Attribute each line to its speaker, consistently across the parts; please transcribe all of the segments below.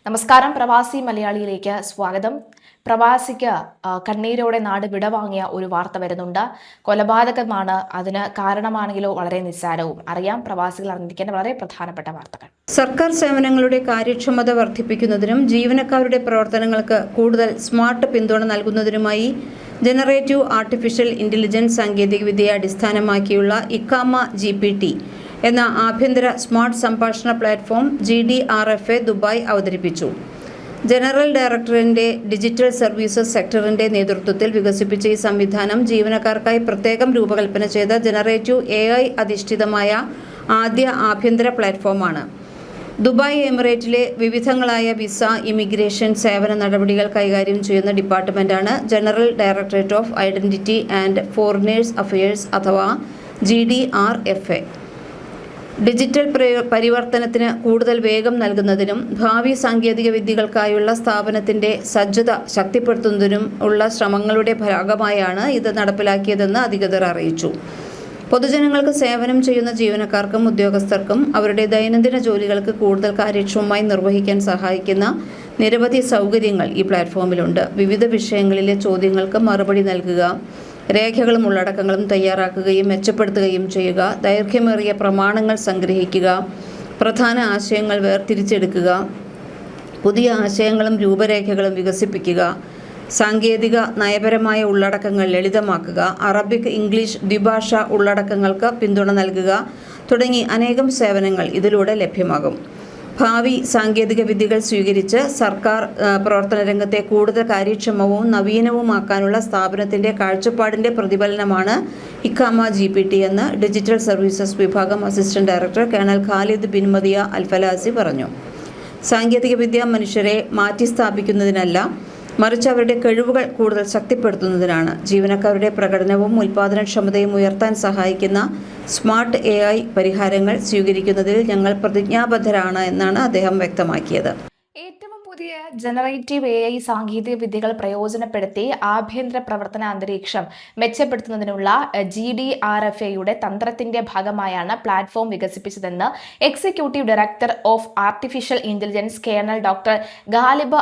Speaker 1: നമസ്കാരം. പ്രവാസി മലയാളിയിലേക്ക് സ്വാഗതം. പ്രവാസിക്ക് കണ്ണീരോടെ നാട് വിടവാങ്ങിയ ഒരു വാർത്ത വരുന്നുണ്ട്. കൊലപാതകമാണ് അതിന് കാരണമാണെങ്കിലോ വളരെ നിസ്സാരവും. അറിയാം, പ്രവാസികൾ അറിഞ്ഞിരിക്കേണ്ട വളരെ പ്രധാനപ്പെട്ട വാർത്തകൾ.
Speaker 2: സർക്കാർ സേവനങ്ങളുടെ കാര്യക്ഷമത വർദ്ധിപ്പിക്കുന്നതിനും ജീവനക്കാരുടെ പ്രവർത്തനങ്ങൾക്ക് കൂടുതൽ സ്മാർട്ട് പിന്തുണ നൽകുന്നതിനുമായി ജനറേറ്റീവ് ആർട്ടിഫിഷ്യൽ ഇന്റലിജൻസ് സാങ്കേതികവിദ്യയെ അടിസ്ഥാനമാക്കിയുള്ള ഇക്കാമ GPT എന്ന ആഭ്യന്തര സ്മാർട്ട് സംഭാഷണ പ്ലാറ്റ്ഫോം GDRFA ദുബായ് അവതരിപ്പിച്ചു. ജനറൽ ഡയറക്ടറിന്റെ ഡിജിറ്റൽ സർവീസസ് സെക്ടറിന്റെ നേതൃത്വത്തിൽ വികസിപ്പിച്ച ഈ സംവിധാനം ജീവനക്കാർക്കായി പ്രത്യേകം രൂപകൽപ്പന ചെയ്ത ജനറേറ്റീവ് AI അധിഷ്ഠിതമായ ആദ്യ ആഭ്യന്തര പ്ലാറ്റ്ഫോമാണ്. ദുബായ് എമിറേറ്റിലെ വിവിധങ്ങളായ വിസ, ഇമിഗ്രേഷൻ സേവന നടപടികൾ കൈകാര്യം ചെയ്യുന്ന ഡിപ്പാർട്ട്മെന്റാണ് general directorate of identity and foreigners affairs അഥവാ GDRFA. ഡിജിറ്റൽ പരിവർത്തനത്തിന് കൂടുതൽ വേഗം നൽകുന്നതിനും ഭാവി സാങ്കേതിക വിദ്യകൾക്കായുള്ള സ്ഥാപനത്തിന്റെ സജ്ജത ശക്തിപ്പെടുത്തുന്നതിനും ഉള്ള ശ്രമങ്ങളുടെ ഭാഗമായാണ് ഇത് നടപ്പിലാക്കിയതെന്ന് അധികൃതർ അറിയിച്ചു. പൊതുജനങ്ങൾക്ക് സേവനം ചെയ്യുന്ന ജീവനക്കാർക്കും ഉദ്യോഗസ്ഥർക്കും അവരുടെ ദൈനംദിന ജോലികൾക്ക് കൂടുതൽ കാര്യക്ഷമമായി നിർവഹിക്കാൻ സഹായിക്കുന്ന നിരവധി സൗകര്യങ്ങൾ ഈ പ്ലാറ്റ്ഫോമിലുണ്ട്. വിവിധ വിഷയങ്ങളിലെ ചോദ്യങ്ങൾക്ക് മറുപടി നൽകുക, രേഖകളും ഉള്ളടക്കങ്ങളും തയ്യാറാക്കുകയും മെച്ചപ്പെടുത്തുകയും ചെയ്യുക, ദൈർഘ്യമേറിയ പ്രമാണങ്ങൾ സംഗ്രഹിക്കുക, പ്രധാന ആശയങ്ങൾ വേർതിരിച്ചെടുക്കുക, പുതിയ ആശയങ്ങളും രൂപരേഖകളും വികസിപ്പിക്കുക, സാങ്കേതിക നയപരമായ ഉള്ളടക്കങ്ങൾ ലളിതമാക്കുക, അറബിക്, ഇംഗ്ലീഷ് ദ്വിഭാഷ ഉള്ളടക്കങ്ങൾക്ക് പിന്തുണ നൽകുക തുടങ്ങി അനേകം സേവനങ്ങൾ ഇതിലൂടെ ലഭ്യമാകും. ഭാവി സാങ്കേതിക വിദ്യകൾ സ്വീകരിച്ച് സർക്കാർ പ്രവർത്തന രംഗത്തെ കൂടുതൽ കാര്യക്ഷമവും നവീനവുമാക്കാനുള്ള സ്ഥാപനത്തിന്റെ കാഴ്ചപ്പാടിന്റെ പ്രതിഫലനമാണ് ഇക്കാമ GPT എന്ന് ഡിജിറ്റൽ സർവീസസ് വിഭാഗം assistant director colonel Khalid bin Madiya Alfalasi പറഞ്ഞു. സാങ്കേതികവിദ്യ മനുഷ്യരെ മാറ്റിസ്ഥാപിക്കുന്നതിനല്ല, മറിച്ച് അവരുടെ കഴിവുകൾ കൂടുതൽ ശക്തിപ്പെടുത്തുന്നതിനാണ്. ജീവനക്കാരുടെ പ്രകടനവും ഉൽപാദനക്ഷമതയും ഉയർത്താൻ സഹായിക്കുന്ന സ്മാർട്ട് AI പരിഹാരങ്ങൾ സ്വീകരിക്കുന്നതിൽ ഞങ്ങൾ പ്രതിജ്ഞാബദ്ധരാണ് എന്നാണ് അദ്ദേഹം വ്യക്തമാക്കിയത്.
Speaker 1: ഏറ്റവും പുതിയ ജനറേറ്റീവ് AI സാങ്കേതിക വിദ്യകൾ പ്രയോജനപ്പെടുത്തി ആഭ്യന്തര പ്രവർത്തന അന്തരീക്ഷം മെച്ചപ്പെടുത്തുന്നതിനുള്ള GDRFAയുടെ തന്ത്രത്തിന്റെ ഭാഗമായാണ് പ്ലാറ്റ്ഫോം വികസിപ്പിച്ചതെന്ന് executive director of artificial intelligence colonel doctor Ghalib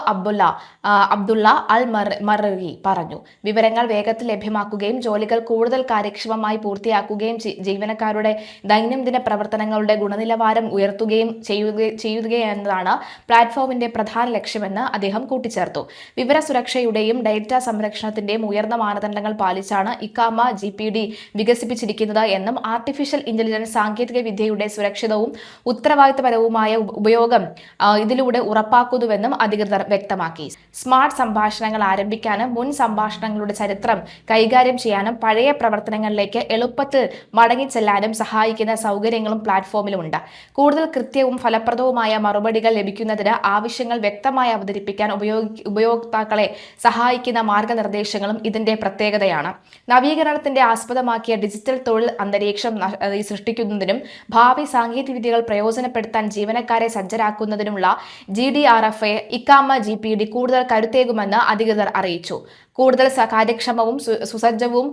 Speaker 1: Abdullah Al Marri പറഞ്ഞു. വിവരങ്ങൾ വേഗത്തിൽ ലഭ്യമാക്കുകയും ജോലികൾ കൂടുതൽ കാര്യക്ഷമമായി പൂർത്തിയാക്കുകയും ജീവനക്കാരുടെ ദൈനംദിന പ്രവർത്തനങ്ങളുടെ ഗുണനിലവാരം ഉയർത്തുകയും ചെയ്യുകയെന്നതാണ് പ്ലാറ്റ്ഫോമിന്റെ പ്രധാന ലക്ഷ്യമെന്ന് അദ്ദേഹം കൂട്ടിച്ചേർത്തു. വിവര സുരക്ഷയുടെയും ഡേറ്റ സംരക്ഷണത്തിന്റെയും ഉയർന്ന മാനദണ്ഡങ്ങൾ പാലിച്ചാണ് ഇക്കാമ GPT വികസിപ്പിച്ചിരിക്കുന്നത് എന്നും ആർട്ടിഫിഷ്യൽ ഇന്റലിജൻസ് സാങ്കേതിക വിദ്യയുടെ സുരക്ഷിതവും ഉത്തരവാദിത്തപരവുമായ ഉപയോഗം ഇതിലൂടെ ഉറപ്പാക്കുന്നുവെന്നും അധികൃതർ വ്യക്തമാക്കി. സ്മാർട്ട് സംഭാഷണങ്ങൾ ആരംഭിക്കാനും മുൻ സംഭാഷണങ്ങളുടെ ചരിത്രം കൈകാര്യം ചെയ്യാനും പഴയ പ്രവർത്തനങ്ങളിലേക്ക് എളുപ്പത്തിൽ മടങ്ങിച്ചെല്ലാനും സഹായിക്കുന്ന സൗകര്യങ്ങളും പ്ലാറ്റ്ഫോമിലുണ്ട്. കൂടുതൽ കൃത്യവും ഫലപ്രദവുമായ മറുപടികൾ ലഭിക്കുന്നതിന് ആവശ്യങ്ങൾ വ്യക്തമായി അവതരിപ്പിക്കാൻ ഉപയോക്താക്കളെ സഹായിക്കുന്ന മാർഗനിർദ്ദേശങ്ങളും ഇതിന്റെ പ്രത്യേകതയാണ്. നവീകരണത്തിന്റെ ആസ്പദമാക്കിയ ഡിജിറ്റൽ തൊഴിൽ അന്തരീക്ഷം സൃഷ്ടിക്കുന്നതിനും ഭാവി സാങ്കേതികവിദ്യകൾ പ്രയോജനപ്പെടുത്താൻ ജീവനക്കാരെ സജ്ജരാക്കുന്നതിനുമുള്ള GDRFA ഇക്കാമ GPT കൂടുതൽ കരുത്തേകുമെന്ന് അധികൃതർ അറിയിച്ചു. കൂടുതൽ കാര്യക്ഷമവും സുസജ്ജവും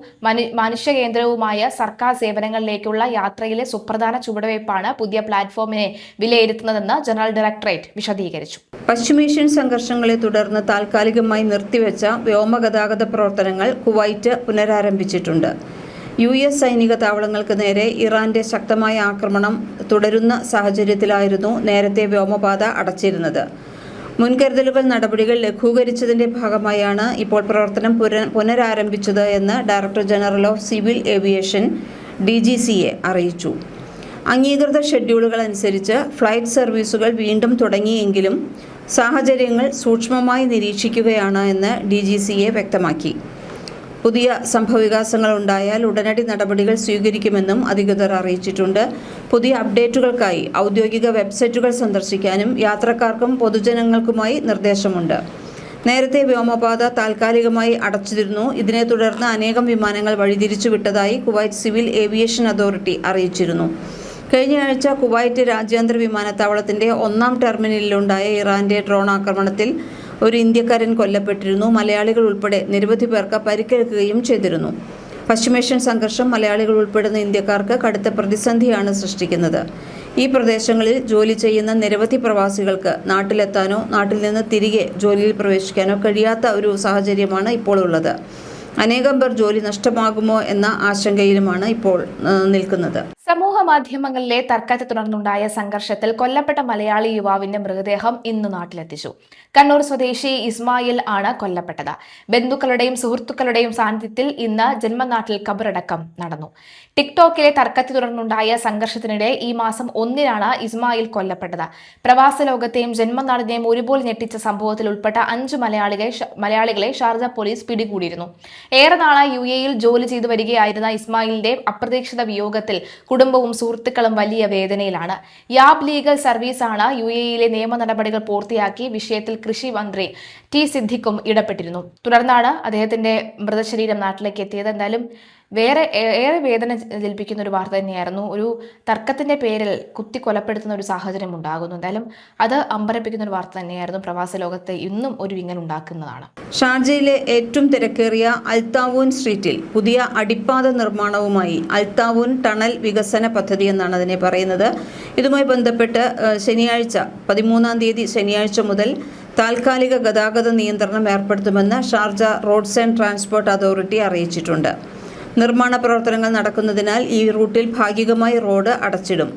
Speaker 1: മനുഷ്യകേന്ദ്രവുമായ സർക്കാർ സേവനങ്ങളിലേക്കുള്ള യാത്രയിലെ സുപ്രധാന ചുവടുവയ്പ്പാണ് പുതിയ പ്ലാറ്റ്ഫോമിനെ വിലയിരുത്തുന്നതെന്ന് ജനറൽ ഡയറക്ടറേറ്റ് വിശദീകരിച്ചു.
Speaker 2: പശ്ചിമേഷ്യൻ സംഘർഷങ്ങളെ തുടർന്ന് താൽക്കാലികമായി നിർത്തിവെച്ച വ്യോമഗതാഗത പ്രവർത്തനങ്ങൾ കുവൈറ്റ് പുനരാരംഭിച്ചിട്ടുണ്ട്. US സൈനിക താവളങ്ങൾക്ക് നേരെ ഇറാന്റെ ശക്തമായ ആക്രമണം തുടരുന്ന സാഹചര്യത്തിലായിരുന്നു നേരത്തെ വ്യോമപാത അടച്ചിരുന്നത്. മുൻകരുതലുകൾ നടപടികൾ ലഘൂകരിച്ചതിന്റെ ഭാഗമായാണ് ഇപ്പോൾ പ്രവർത്തനം പുനരാരംഭിച്ചത് എന്ന് director general of civil aviation DGCA അറിയിച്ചു. അംഗീകൃത ഷെഡ്യൂളുകൾ അനുസരിച്ച് ഫ്ലൈറ്റ് സർവീസുകൾ വീണ്ടും തുടങ്ങിയെങ്കിലും സാഹചര്യങ്ങൾ സൂക്ഷ്മമായി നിരീക്ഷിക്കുകയാണ് എന്ന് DGCA വ്യക്തമാക്കി. പുതിയ സംഭവവികാസങ്ങൾ ഉണ്ടായാൽ ഉടനടി നടപടികൾ സ്വീകരിക്കുമെന്നും അധികൃതർ അറിയിച്ചിട്ടുണ്ട്. പുതിയ അപ്ഡേറ്റുകൾക്കായി ഔദ്യോഗിക വെബ്സൈറ്റുകൾ സന്ദർശിക്കാനും യാത്രക്കാർക്കും പൊതുജനങ്ങൾക്കുമായി നിർദ്ദേശമുണ്ട്. നേരത്തെ വ്യോമപാത താൽക്കാലികമായി അടച്ചിരുന്നു. ഇതിനെ തുടർന്ന് അനേകം വിമാനങ്ങൾ വഴിതിരിച്ചുവിട്ടതായി കുവൈറ്റ് സിവിൽ ഏവിയേഷൻ അതോറിറ്റി അറിയിച്ചിരുന്നു. കഴിഞ്ഞ ആഴ്ച കുവൈറ്റ് രാജ്യാന്തര വിമാനത്താവളത്തിന്റെ 1-ാം ടെർമിനലിലുണ്ടായ ഇറാന്റെ ഡ്രോൺ ആക്രമണത്തിൽ ഒരു ഇന്ത്യക്കാരൻ കൊല്ലപ്പെട്ടിരുന്നു. മലയാളികൾ ഉൾപ്പെടെ നിരവധി പേർക്ക് പരിക്കേൽക്കുകയും ചെയ്തിരുന്നു. പശ്ചിമേഷ്യൻ സംഘർഷം മലയാളികൾ ഉൾപ്പെടുന്ന ഇന്ത്യക്കാർക്ക് കടുത്ത പ്രതിസന്ധിയാണ് സൃഷ്ടിക്കുന്നത്. ഈ പ്രദേശങ്ങളിൽ ജോലി ചെയ്യുന്ന നിരവധി പ്രവാസികൾക്ക് നാട്ടിലെത്താനോ നാട്ടിൽ നിന്ന് തിരികെ ജോലിയിൽ പ്രവേശിക്കാനോ കഴിയാത്ത ഒരു സാഹചര്യമാണ് ഇപ്പോൾ ഉള്ളത്. അനേകം പേർ ജോലി നഷ്ടമാകുമോ എന്ന ആശങ്കയിലുമാണ് ഇപ്പോൾ നിൽക്കുന്നത്.
Speaker 1: സമൂഹ മാധ്യമങ്ങളിലെ തർക്കത്തെ തുടർന്നുണ്ടായ സംഘർഷത്തിൽ കൊല്ലപ്പെട്ട മലയാളി യുവാവിന്റെ മൃതദേഹം ഇന്ന് നാട്ടിലെത്തിച്ചു. കണ്ണൂർ സ്വദേശി ഇസ്മായിൽ ആണ് കൊല്ലപ്പെട്ടത്. ബന്ധുക്കളുടെയും സുഹൃത്തുക്കളുടെയും സാന്നിധ്യത്തിൽ ഇന്ന് ജന്മനാട്ടിൽ ഖബറടക്കം നടന്നു. ടിക്ടോക്കിലെ തർക്കത്തെ തുടർന്നുണ്ടായ സംഘർഷത്തിനിടെ ഈ മാസം 1-നാണ് ഇസ്മായിൽ കൊല്ലപ്പെട്ടത്. പ്രവാസ ലോകത്തെയും ജന്മനാടിനെയും ഒരുപോലെ ഞെട്ടിച്ച സംഭവത്തിൽ ഉൾപ്പെട്ട 5 മലയാളികളെ ഷാർജ പോലീസ് പിടികൂടിയിരുന്നു. ഏറെ നാളായി UAE-യിൽ ജോലി ചെയ്തു വരികയായിരുന്ന ഇസ്മായിലിന്റെ അപ്രതീക്ഷിത വിയോഗത്തിൽ കുടുംബവും സുഹൃത്തുക്കളും വലിയ വേദനയിലാണ്. യാബ് ലീഗൽ സർവീസാണ് UAE-യിലെ നിയമ നടപടികൾ പൂർത്തിയാക്കി വിഷയത്തിൽ കൃഷി മന്ത്രി ടി സിദ്ദിഖും ഇടപെട്ടിരുന്നു. തുടർന്നാണ് അദ്ദേഹത്തിന്റെ മൃതശരീരം നാട്ടിലേക്ക് എത്തിയത്. എന്തായാലും ഏറെ വേദന ജൽപ്പിക്കുന്ന ഒരു വാർത്ത തന്നെയായിരുന്നു. ഒരു തർക്കത്തിന്റെ പേരിൽ കുത്തി കൊലപ്പെടുത്തുന്ന ഒരു സാഹചര്യം ഉണ്ടാകുന്നു. എന്തായാലും അത് അമ്പരപ്പിക്കുന്ന ഒരു വാർത്ത തന്നെയായിരുന്നു. പ്രവാസ ലോകത്തെ ഇന്നും ഒരു വിങ്ങൽ ഉണ്ടാക്കുന്നതാണ്.
Speaker 2: ഷാർജയിലെ ഏറ്റവും തിരക്കേറിയ അൽത്താവൂൻ സ്ട്രീറ്റിൽ പുതിയ അടിപ്പാത നിർമ്മാണവുമായി അൽത്താവൂൻ ടണൽ വികസന പദ്ധതി എന്നാണ് അതിനെ പറയുന്നത്. ഇതുമായി ബന്ധപ്പെട്ട് ശനിയാഴ്ച 13-ാം തീയതി ശനിയാഴ്ച മുതൽ താൽക്കാലിക ഗതാഗത നിയന്ത്രണം ഏർപ്പെടുത്തുമെന്ന് Sharjah roads and transport authority അറിയിച്ചിട്ടുണ്ട്. നിർമ്മാണ പ്രവർത്തനങ്ങൾ നടക്കുന്നതിനാൽ ഈ റൂട്ടിൽ ഭാഗികമായി റോഡ് അടച്ചിടും.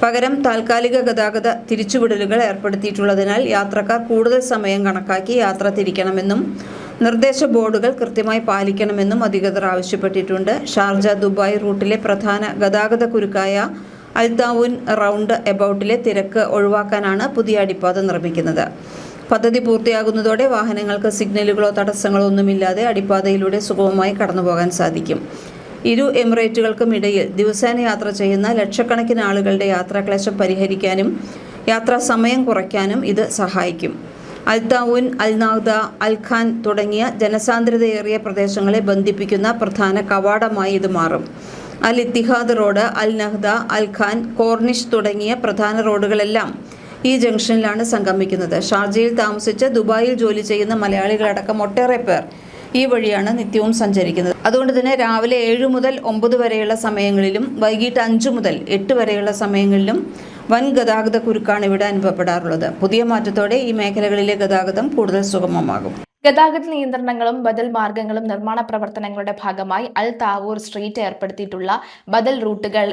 Speaker 2: പകരം താൽക്കാലിക ഗതാഗത തിരിച്ചുവിടലുകൾ ഏർപ്പെടുത്തിയിട്ടുള്ളതിനാൽ യാത്രക്കാർ കൂടുതൽ സമയം കണക്കാക്കി യാത്ര തിരിക്കണമെന്നും നിർദ്ദേശ ബോർഡുകൾ കൃത്യമായി പാലിക്കണമെന്നും അധികൃതർ ആവശ്യപ്പെട്ടിട്ടുണ്ട്. ഷാർജ ദുബായ് റൂട്ടിലെ പ്രധാന ഗതാഗത കുരുക്കായ അൽത്താവൂൻ റൗണ്ട് എബൌട്ടിലെ തിരക്ക് ഒഴിവാക്കാനാണ് പുതിയ അടിപ്പാത നിർമ്മിക്കുന്നത്. പദ്ധതി പൂർത്തിയാകുന്നതോടെ വാഹനങ്ങൾക്ക് സിഗ്നലുകളോ തടസ്സങ്ങളോ ഒന്നുമില്ലാതെ അടിപ്പാതയിലൂടെ സുഗമമായി കടന്നുപോകാൻ സാധിക്കും. ഇരു എമിറേറ്റുകൾക്കും ഇടയിൽ ദിവസേന യാത്ര ചെയ്യുന്ന ലക്ഷക്കണക്കിന് ആളുകളുടെ യാത്രാക്ലേശം പരിഹരിക്കാനും യാത്രാ സമയം കുറയ്ക്കാനും ഇത് സഹായിക്കും. അൽത്താവൂൻ, അൽനാഹ്ദ, അൽഖാൻ തുടങ്ങിയ ജനസാന്ദ്രതയേറിയ പ്രദേശങ്ങളെ ബന്ധിപ്പിക്കുന്ന പ്രധാന കവാടമായി ഇത് മാറും. അൽ ഇത്തിഹാദ് റോഡ്, അൽ നഹ്ദ, അൽഖാൻ, കോർണിഷ് തുടങ്ങിയ പ്രധാന റോഡുകളെല്ലാം ഈ ജംഗ്ഷനിലാണ് സംഗമിക്കുന്നത്. ഷാർജയിൽ താമസിച്ച് ദുബായിൽ ജോലി ചെയ്യുന്ന മലയാളികളടക്കം ഒട്ടേറെ പേർ ഈ വഴിയാണ് നിത്യവും സഞ്ചരിക്കുന്നത്. അതുകൊണ്ട് തന്നെ രാവിലെ 7 മുതൽ 9 വരെയുള്ള സമയങ്ങളിലും വൈകിട്ട് 5 മുതൽ 8 വരെയുള്ള സമയങ്ങളിലും വൻ ഗതാഗത കുരുക്കാണ് ഇവിടെ അനുഭവപ്പെടാറുള്ളത്. പുതിയ മാറ്റത്തോടെ ഈ മേഖലകളിലെ ഗതാഗതം കൂടുതൽ സുഗമമാകും.
Speaker 1: ഗതാഗത നിയന്ത്രണങ്ങളും ബദൽ മാർഗങ്ങളും നിർമ്മാണ പ്രവർത്തനങ്ങളുടെ ഭാഗമായി അൽ താവൂർ സ്ട്രീറ്റ് ഏർപ്പെടുത്തിയിട്ടുള്ള ബദൽ റൂട്ടുകൾ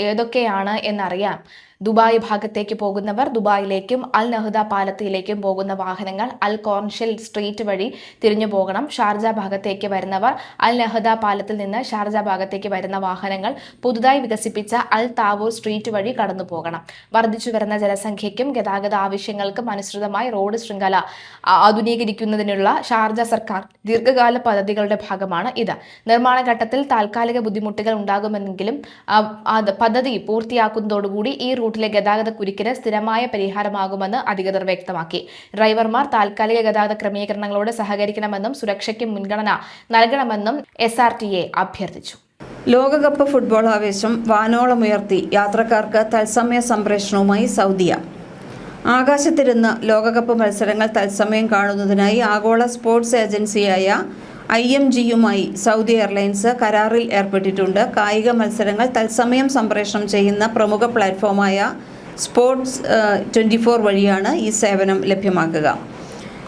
Speaker 1: ഏതൊക്കെയാണ് എന്നറിയാം. ദുബായ് ഭാഗത്തേക്ക് പോകുന്നവർ ദുബായിലേക്കും അൽ നഹ്ദ പാലത്തിലേക്കും പോകുന്ന വാഹനങ്ങൾ അൽ കോർണിഷിൽ സ്ട്രീറ്റ് വഴി തിരിഞ്ഞു പോകണം. ഷാർജ ഭാഗത്തേക്ക് വരുന്നവർ അൽ നഹ്ദ പാലത്തിൽ നിന്ന് ഷാർജ ഭാഗത്തേക്ക് വരുന്ന വാഹനങ്ങൾ പുതുതായി വികസിപ്പിച്ച അൽ താവൂർ സ്ട്രീറ്റ് വഴി കടന്നു പോകണം. വർദ്ധിച്ചു വരുന്ന ജനസംഖ്യയ്ക്കും ഗതാഗത ആവശ്യങ്ങൾക്കും അനുസൃതമായി റോഡ് ശൃംഖല ആധുനീകരിക്കുന്നതിനുള്ള ഷാർജ സർക്കാർ ദീർഘകാല പദ്ധതികളുടെ ഭാഗമാണ് ഇത്. നിർമ്മാണ ഘട്ടത്തിൽ താൽക്കാലിക ബുദ്ധിമുട്ടുകൾ ഉണ്ടാകുമെങ്കിലും പദ്ധതി പൂർത്തിയാക്കുന്നതോടുകൂടി ഈ റൂട്ടിലെ ഗതാഗത കുരുക്കിന് സ്ഥിരമായ പരിഹാരമാകുമെന്ന് അധികൃതർ വ്യക്തമാക്കി. ഡ്രൈവർമാർ താൽക്കാലിക ഗതാഗത ക്രമീകരണങ്ങളോട് സഹകരിക്കണമെന്നും സുരക്ഷയ്ക്ക് മുൻഗണന നൽകണമെന്നും SRTA അഭ്യർത്ഥിച്ചു.
Speaker 2: ലോകകപ്പ് ഫുട്ബോൾ ആവേശം വാനോളമുയർത്തി യാത്രക്കാർക്ക് തത്സമയ സംപ്രേഷണവുമായി സൗദിയ. ആകാശത്തിരുന്ന് ലോകകപ്പ് മത്സരങ്ങൾ തത്സമയം കാണുന്നതിനായി ആഗോള സ്പോർട്സ് ഏജൻസിയായ IMG-യുമായി സൗദി എയർലൈൻസ് കരാറിൽ ഏർപ്പെട്ടിട്ടുണ്ട്. കായിക മത്സരങ്ങൾ തത്സമയം സംപ്രേഷണം ചെയ്യുന്ന പ്രമുഖ പ്ലാറ്റ്ഫോമായ സ്പോർട്സ് 24 വഴിയാണ് ഈ സേവനം ലഭ്യമാക്കുക.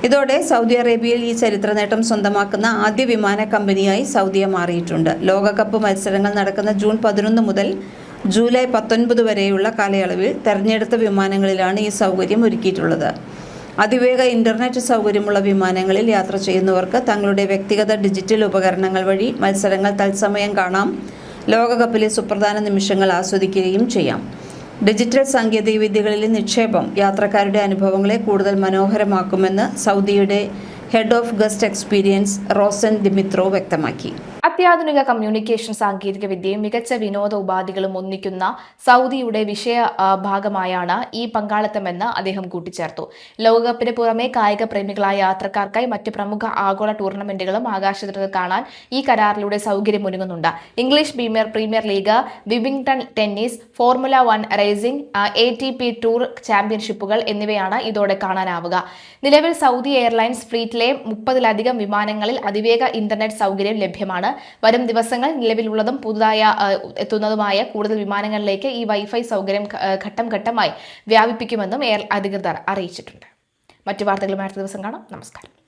Speaker 2: ഇതോടെ സൗദി അറേബ്യയിൽ ഈ ചരിത്ര നേട്ടം സ്വന്തമാക്കുന്ന ആദ്യ വിമാന കമ്പനിയായി സൗദിയ മാറിയിട്ടുണ്ട്. ലോകകപ്പ് മത്സരങ്ങൾ നടക്കുന്ന ജൂൺ 11 മുതൽ ജൂലൈ 19 വരെയുള്ള കാലയളവിൽ തെരഞ്ഞെടുത്ത വിമാനങ്ങളിലാണ് ഈ സൗകര്യം ഒരുക്കിയിട്ടുള്ളത്. അതിവേഗ ഇൻ്റർനെറ്റ് സൗകര്യമുള്ള വിമാനങ്ങളിൽ യാത്ര ചെയ്യുന്നവർക്ക് തങ്ങളുടെ വ്യക്തിഗത ഡിജിറ്റൽ ഉപകരണങ്ങൾ വഴി മത്സരങ്ങൾ തത്സമയം കാണാം. ലോകകപ്പിലെ സുപ്രധാന നിമിഷങ്ങൾ ആസ്വദിക്കുകയും ചെയ്യാം. ഡിജിറ്റൽ സാങ്കേതികവിദ്യകളിലെ നിക്ഷേപം യാത്രക്കാരുടെ അനുഭവങ്ങളെ കൂടുതൽ മനോഹരമാക്കുമെന്ന് സൗദിയുടെ head of guest experience Rosan ദിമിത്രോ വ്യക്തമാക്കി.
Speaker 1: അത്യാധുനിക കമ്മ്യൂണിക്കേഷൻ സാങ്കേതിക വിദ്യയും മികച്ച വിനോദ ഉപാധികളും ഒന്നിക്കുന്ന സൗദിയുടെ വിഷയ ഭാഗമായാണ് ഈ പങ്കാളിത്തമെന്ന് അദ്ദേഹം കൂട്ടിച്ചേർത്തു. ലോകകപ്പിന് പുറമെ കായിക പ്രേമികളായ യാത്രക്കാർക്കായി മറ്റ് പ്രമുഖ ആഗോള ടൂർണമെന്റുകളും ആകാശത്തിൽ കാണാൻ ഈ കരാറിലൂടെ സൗകര്യമൊരുങ്ങുന്നുണ്ട്. English Premier League, Wimbledon tennis, Formula 1 racing, ATP tour ചാമ്പ്യൻഷിപ്പുകൾ എന്നിവയാണ് ഇതോടെ കാണാനാവുക. നിലവിൽ സൗദി എയർലൈൻസ് ഫ്ലീറ്റിലെ 30-ലധികം വിമാനങ്ങളിൽ അതിവേഗ ഇന്റർനെറ്റ് സൗകര്യം ലഭ്യമാണ്. വരും ദിവസങ്ങൾ നിലവിലുള്ളതും പുതുതായി എത്തുന്നതുമായ കൂടുതൽ വിമാനങ്ങളിലേക്ക് ഈ വൈഫൈ സൗകര്യം ഘട്ടം ഘട്ടമായി വ്യാപിപ്പിക്കുമെന്നും എയർ അധികൃതർ അറിയിച്ചിട്ടുണ്ട്. മറ്റു വാർത്തകളുമായി അടുത്ത ദിവസം കാണാം. നമസ്കാരം.